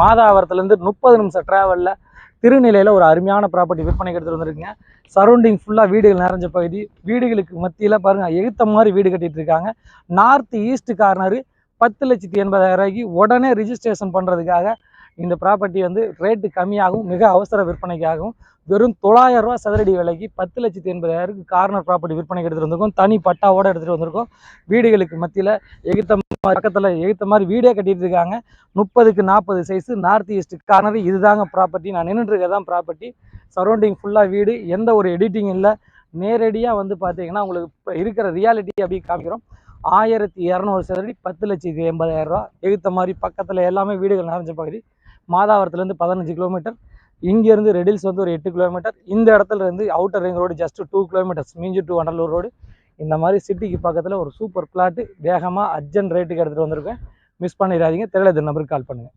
மாதாவரத்துலேருந்து 30 நிமிஷம் ட்ராவலில் திருநிலையில் ஒரு அருமையான ப்ராப்பர்ட்டி விற்பனைக்கு எடுத்துகிட்டு வந்துருக்குங்க. சரௌண்டிங் ஃபுல்லாக வீடுகள் நிறைஞ்ச பகுதி. வீடுகளுக்கு மத்தியில் பாருங்கள், எகுத்த மாதிரி வீடு கட்டிகிட்டு இருக்காங்க. நார்த் ஈஸ்ட் கார்னரு 10,80,000 உடனே ரிஜிஸ்ட்ரேஷன் பண்ணுறதுக்காக இந்த ப்ராப்பர்ட்டி வந்து ரேட்டு கம்மியாகவும் மிக அவசர விற்பனைக்காகவும் வெறும் 900 ரூபா சதுரடி விலைக்கு 10,80,000 கார்னர் ப்ராப்பர்ட்டி விற்பனைக்கு எடுத்துகிட்டு வந்திருக்கோம். தனி பட்டாவோடு எடுத்துகிட்டு வந்திருக்கோம். வீடுகளுக்கு மத்தியில் பக்கத்தில் எகுத்த மாதிரி வீடே கட்டிட்டு இருக்காங்க. 30க்கு 40 சைஸு நார்த் ஈஸ்ட் கார்னர். இதுதாங்க ப்ராப்பர்ட்டி. நான் நின்றுட்டு இருக்கதான் ப்ராப்பர்ட்டி. சரௌண்டிங் ஃபுல்லாக வீடு, எந்த ஒரு எடிட்டிங் இல்லை. நேரடியாக வந்து பார்த்தீங்கன்னா உங்களுக்கு இப்போ இருக்கிற ரியாலிட்டி அப்படி காமிக்கிறோம். 1200 சதுரடி 10,80,000 ரூபா. எகுத்த மாதிரி பக்கத்தில் எல்லாமே வீடுகள் நிறைஞ்ச பகுதி. மாதாவரத்துலேருந்து 15 கிலோமீட்டர். இங்கேருந்து ரெடில்ஸ் வந்து ஒரு 8 கிலோமீட்டர். இந்த இடத்துல இருந்து outer ring road just 2 kilometres. Minjur to Vandalur road. இந்த மாதிரி சிட்டிக்கு பக்கத்தில் ஒரு சூப்பர் பிளாட்டு வேகமாக அர்ஜென்ட் ரேட்டுக்கு எடுத்துகிட்டு வந்திருக்கேன். மிஸ் பண்ணிடாதீங்க. தெரியல, இந்த நம்பருக்கு கால் பண்ணுங்கள்.